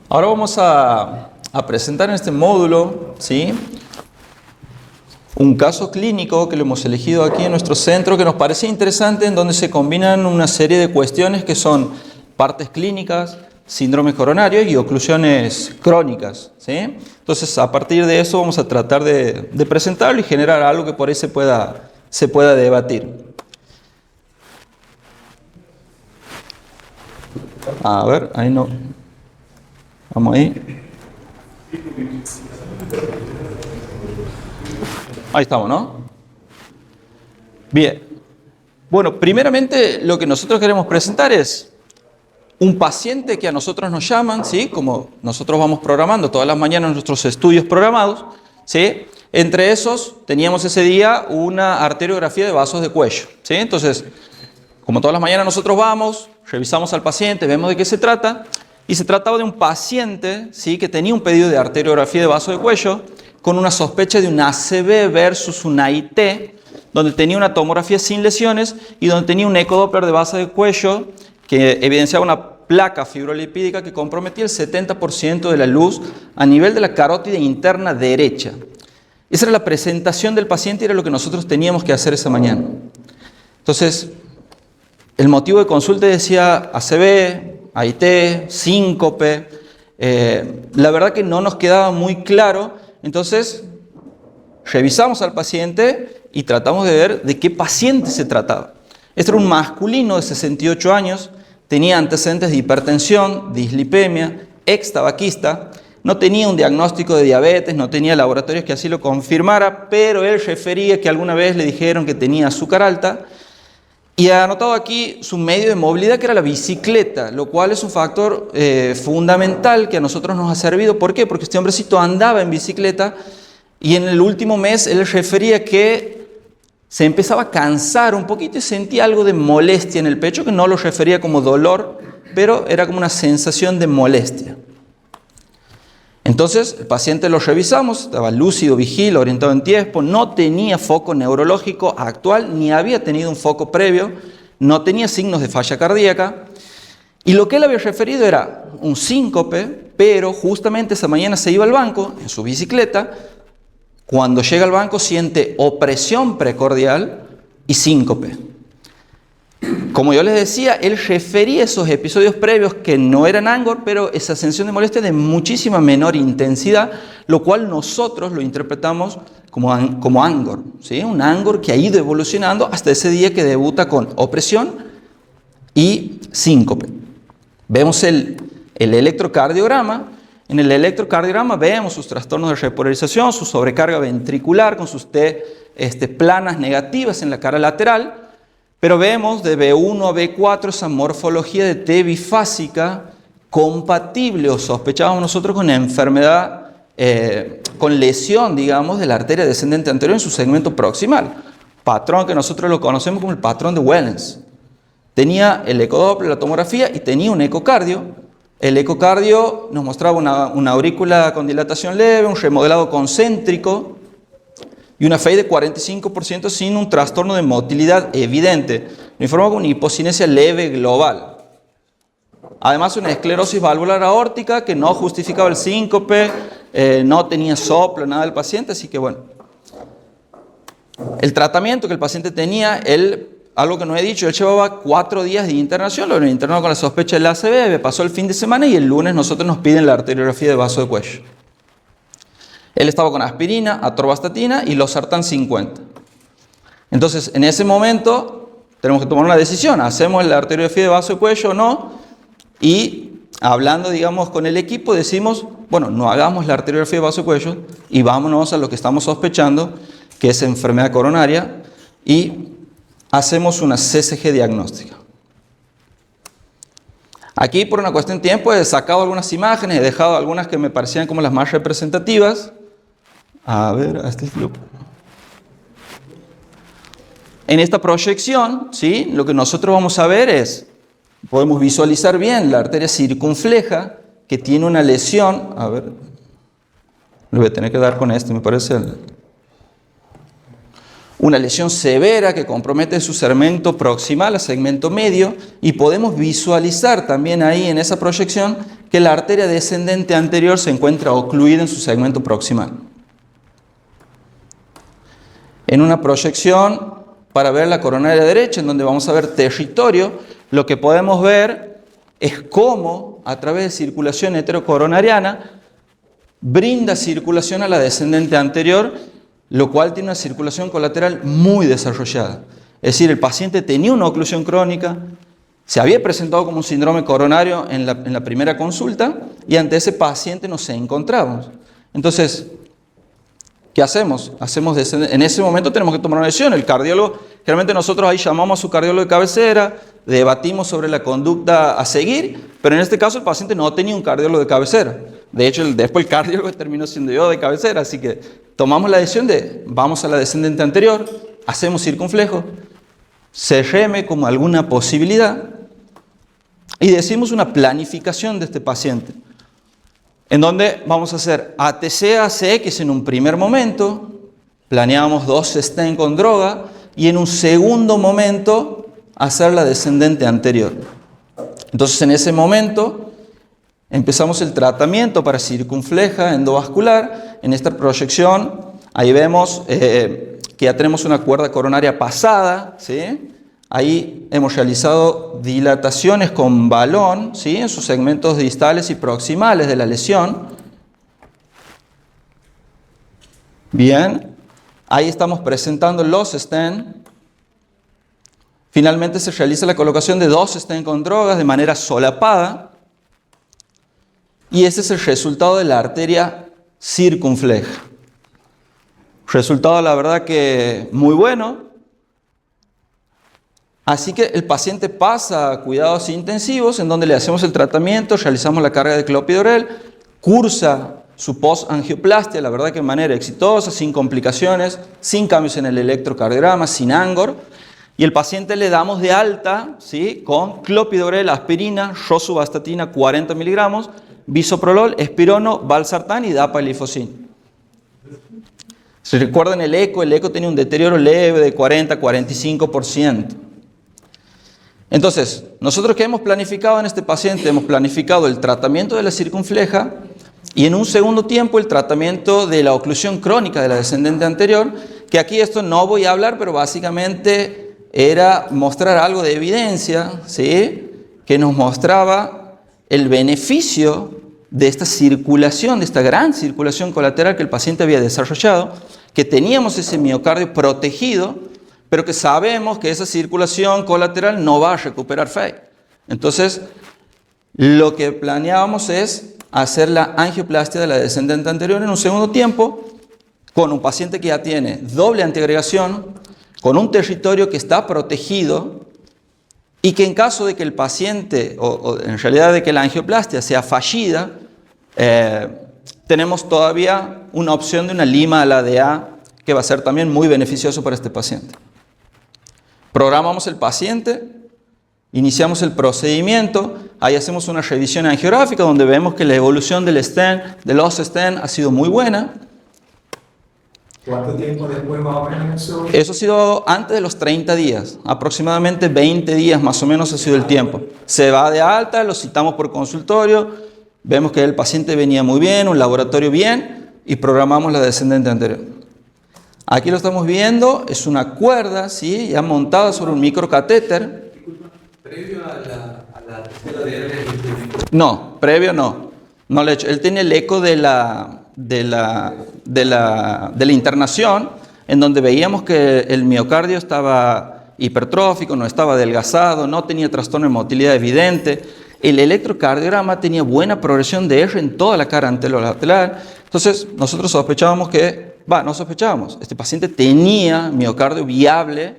Ahora vamos a presentar en este módulo, ¿sí?, un caso clínico que lo hemos elegido aquí en nuestro centro que nos parecía interesante, en donde se combinan una serie de cuestiones que son partes clínicas, síndromes coronarios y oclusiones crónicas, ¿sí? Entonces, a partir de eso vamos a tratar de presentarlo y generar algo que por ahí se pueda debatir. A ver, ahí no. Vamos ahí. Ahí estamos, ¿no? Bien. Bueno, primeramente lo que nosotros queremos presentar es un paciente que a nosotros nos llaman, ¿sí? Como nosotros vamos programando todas las mañanas nuestros estudios programados, ¿sí? Entre esos teníamos ese día una arteriografía de vasos de cuello, ¿sí? Entonces, como todas las mañanas nosotros vamos, revisamos al paciente, vemos de qué se trata. Y se trataba de un paciente, ¿sí?, que tenía un pedido de arteriografía de vaso de cuello con una sospecha de un ACV versus un AIT, donde tenía una tomografía sin lesiones y donde tenía un ecodoppler de vaso de cuello que evidenciaba una placa fibrolipídica que comprometía el 70% de la luz a nivel de la carótida interna derecha. Esa era la presentación del paciente y era lo que nosotros teníamos que hacer esa mañana. Entonces, el motivo de consulta decía ACV, AIT, síncope. La verdad que no nos quedaba muy claro, entonces revisamos al paciente y tratamos de ver de qué paciente se trataba. Este era un masculino de 68 años, tenía antecedentes de hipertensión, dislipemia, ex-tabaquista, no tenía un diagnóstico de diabetes, no tenía laboratorios que así lo confirmara, pero él refería que alguna vez le dijeron que tenía azúcar alta. Y ha anotado aquí su medio de movilidad, que era la bicicleta, lo cual es un factor fundamental que a nosotros nos ha servido. ¿Por qué? Porque este hombrecito andaba en bicicleta y en el último mes él refería que se empezaba a cansar un poquito y sentía algo de molestia en el pecho, que no lo refería como dolor, pero era como una sensación de molestia. Entonces, el paciente lo revisamos, estaba lúcido, vigil, orientado en tiempo, no tenía foco neurológico actual, ni había tenido un foco previo, no tenía signos de falla cardíaca, y lo que él había referido era un síncope, pero justamente esa mañana se iba al banco, en su bicicleta, cuando llega al banco siente opresión precordial y síncope. Como yo les decía, él refería esos episodios previos que no eran ANGOR, pero esa sensación de molestia de muchísima menor intensidad, lo cual nosotros lo interpretamos como ANGOR, ¿sí? Un ANGOR que ha ido evolucionando hasta ese día que debuta con opresión y síncope. Vemos el electrocardiograma. En el electrocardiograma vemos sus trastornos de repolarización, su sobrecarga ventricular con sus T planas negativas en la cara lateral. Pero vemos de B1 a B4 esa morfología de T bifásica compatible o sospechábamos nosotros con enfermedad, con lesión, digamos, de la arteria descendente anterior en su segmento proximal. Patrón que nosotros lo conocemos como el patrón de Wellens. Tenía el ecodoppler, la tomografía y tenía un ecocardio. El ecocardio nos mostraba una aurícula con dilatación leve, un remodelado concéntrico y una FEI de 45% sin un trastorno de motilidad evidente. Lo informó con una hipocinesia leve global. Además, una esclerosis valvular aórtica que no justificaba el síncope, no tenía soplo, nada del paciente, así que bueno. El tratamiento que el paciente tenía, algo que no he dicho, él llevaba 4 días de internación, lo internado con la sospecha del ACV, pasó el fin de semana y el lunes nosotros nos piden la arteriografía de vaso de cuello. Él estaba con aspirina, atorvastatina y losartán 50. Entonces, en ese momento, tenemos que tomar una decisión. ¿Hacemos la arteriografía de vaso de cuello o no? Y hablando, digamos, con el equipo, decimos, bueno, no hagamos la arteriografía de vaso de cuello y vámonos a lo que estamos sospechando, que es enfermedad coronaria, y hacemos una CCG diagnóstica. Aquí, por una cuestión de tiempo, he sacado algunas imágenes, he dejado algunas que me parecían como las más representativas. A ver, en esta proyección, ¿sí?, lo que nosotros vamos a ver es, podemos visualizar bien la arteria circunfleja que tiene una lesión. A ver, le voy a tener que dar con este, me parece. Una lesión severa que compromete su segmento proximal a segmento medio y podemos visualizar también ahí en esa proyección que la arteria descendente anterior se encuentra ocluida en su segmento proximal. En una proyección para ver la coronaria derecha, en donde vamos a ver territorio, lo que podemos ver es cómo, a través de circulación heterocoronariana, brinda circulación a la descendente anterior, lo cual tiene una circulación colateral muy desarrollada. Es decir, el paciente tenía una oclusión crónica, se había presentado como un síndrome coronario en la primera consulta y ante ese paciente nos encontramos. Entonces, ¿qué hacemos? En ese momento tenemos que tomar una decisión. El cardiólogo, generalmente nosotros ahí llamamos a su cardiólogo de cabecera, debatimos sobre la conducta a seguir, pero en este caso el paciente no tenía un cardiólogo de cabecera. De hecho, después el cardiólogo terminó siendo yo de cabecera, así que tomamos la decisión de vamos a la descendente anterior, hacemos circunflejo, CRM como alguna posibilidad y decimos una planificación de este paciente, en donde vamos a hacer ATC-ACX en un primer momento, planeamos 2 stents con droga y en un segundo momento hacer la descendente anterior. Entonces en ese momento empezamos el tratamiento para circunfleja endovascular. En esta proyección, ahí vemos que ya tenemos una cuerda coronaria pasada, ¿sí? Ahí hemos realizado dilataciones con balón, ¿sí? En sus segmentos distales y proximales de la lesión. Bien, ahí estamos presentando los stents. Finalmente se realiza la colocación de 2 stents con drogas de manera solapada. Y ese es el resultado de la arteria circunfleja. Resultado, la verdad que muy bueno. Así que el paciente pasa a cuidados intensivos, en donde le hacemos el tratamiento, realizamos la carga de clopidogrel, cursa su post-angioplastia, la verdad que de manera exitosa, sin complicaciones, sin cambios en el electrocardiograma, sin Angor. Y el paciente le damos de alta, ¿sí? Con clopidogrel, aspirina, rosuvastatina 40 miligramos, bisoprolol, espirono, valsartán y dapaglifosina. Si recuerdan el eco tenía un deterioro leve de 40-45%. Entonces, nosotros que hemos planificado en este paciente, hemos planificado el tratamiento de la circunfleja y en un segundo tiempo el tratamiento de la oclusión crónica de la descendente anterior, que aquí esto no voy a hablar, pero básicamente era mostrar algo de evidencia, ¿sí? Que nos mostraba el beneficio de esta circulación, de esta gran circulación colateral que el paciente había desarrollado, que teníamos ese miocardio protegido, pero que sabemos que esa circulación colateral no va a recuperar fe. Entonces, lo que planeábamos es hacer la angioplastia de la descendente anterior en un segundo tiempo, con un paciente que ya tiene doble antiagregación, con un territorio que está protegido, y que en caso de que el paciente, o en realidad de que la angioplastia sea fallida, tenemos todavía una opción de una lima a la DA, que va a ser también muy beneficioso para este paciente. Programamos el paciente, iniciamos el procedimiento, ahí hacemos una revisión angiográfica donde vemos que la evolución del stent, de los stents ha sido muy buena. ¿Cuánto tiempo después más o menos eso? Eso ha sido antes de los 30 días, aproximadamente 20 días más o menos ha sido el tiempo. Se va de alta, lo citamos por consultorio, vemos que el paciente venía muy bien, un laboratorio bien y programamos la descendente anterior. Aquí lo estamos viendo, es una cuerda, ¿sí? Ya montada sobre un microcatéter. ¿Previo a la tercera diaria? No, previo no. No le he hecho. Él tiene el eco de la internación, en donde veíamos que el miocardio estaba hipertrófico, no estaba adelgazado, no tenía trastorno de motilidad evidente. El electrocardiograma tenía buena progresión de R en toda la cara anterolateral. Entonces, nosotros sospechábamos no sospechábamos, este paciente tenía miocardio viable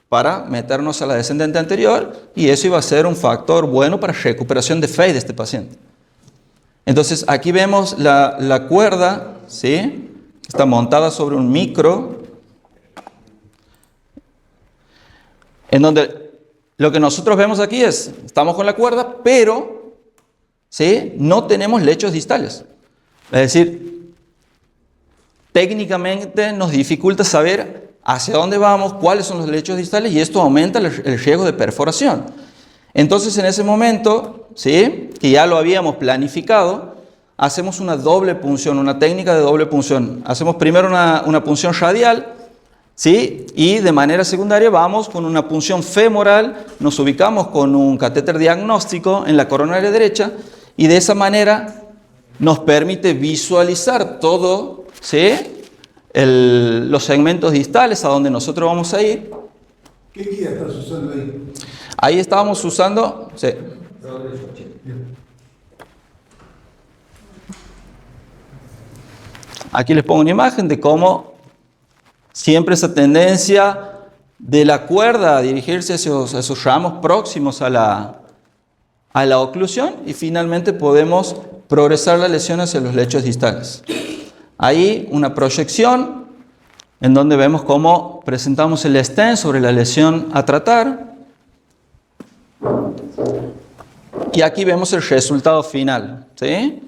para meternos a la descendente anterior y eso iba a ser un factor bueno para recuperación de fe de este paciente. Entonces, aquí vemos la cuerda, ¿sí? Está montada sobre un micro, en donde lo que nosotros vemos aquí es, estamos con la cuerda, pero ¿sí? No tenemos lechos distales. Es decir, técnicamente nos dificulta saber hacia dónde vamos, cuáles son los lechos distales y esto aumenta el riesgo de perforación. Entonces, en ese momento, ¿sí?, que ya lo habíamos planificado, hacemos una doble punción, una técnica de doble punción. Hacemos primero una punción radial, ¿sí?, y de manera secundaria vamos con una punción femoral, nos ubicamos con un catéter diagnóstico en la coronaria derecha y de esa manera nos permite visualizar todo, ¿sí?, los segmentos distales a donde nosotros vamos a ir. ¿Qué guía estás usando ahí? Ahí estábamos usando, sí. Aquí les pongo una imagen de cómo siempre esa tendencia de la cuerda a dirigirse hacia esos ramos próximos a la oclusión y finalmente podemos progresar la lesión hacia los lechos distales. Ahí una proyección en donde vemos cómo presentamos el stent sobre la lesión a tratar. Y aquí vemos el resultado final, ¿sí?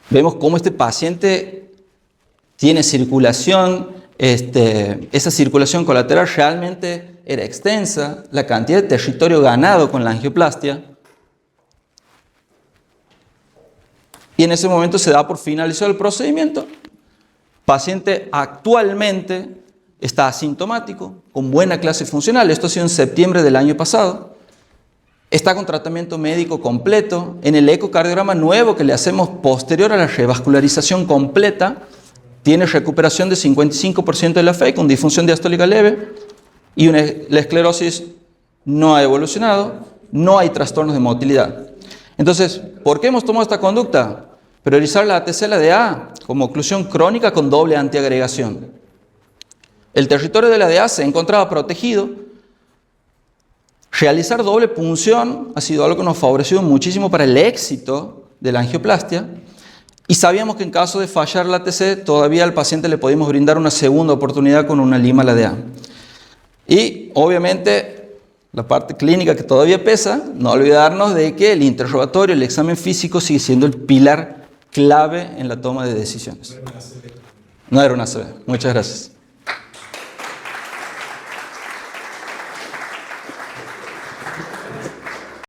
Vemos cómo este paciente tiene circulación, esa circulación colateral realmente era extensa, la cantidad de territorio ganado con la angioplastia. Y en ese momento se da por finalizado el procedimiento. Paciente actualmente está asintomático, con buena clase funcional. Esto ha sido en septiembre del año pasado. Está con tratamiento médico completo. En el ecocardiograma nuevo que le hacemos posterior a la revascularización completa, tiene recuperación de 55% de la fe con disfunción diastólica leve y la esclerosis no ha evolucionado, no hay trastornos de motilidad. Entonces, ¿por qué hemos tomado esta conducta? Priorizar la ATC-LADA como oclusión crónica con doble antiagregación. El territorio de la ADA se encontraba protegido. Realizar doble punción ha sido algo que nos ha favorecido muchísimo para el éxito de la angioplastia. Y sabíamos que en caso de fallar la ATC, todavía al paciente le podíamos brindar una segunda oportunidad con una lima LADA. Y obviamente, la parte clínica que todavía pesa, no olvidarnos de que el interrogatorio, el examen físico sigue siendo el pilar clave en la toma de decisiones. No era una ACV. Muchas gracias.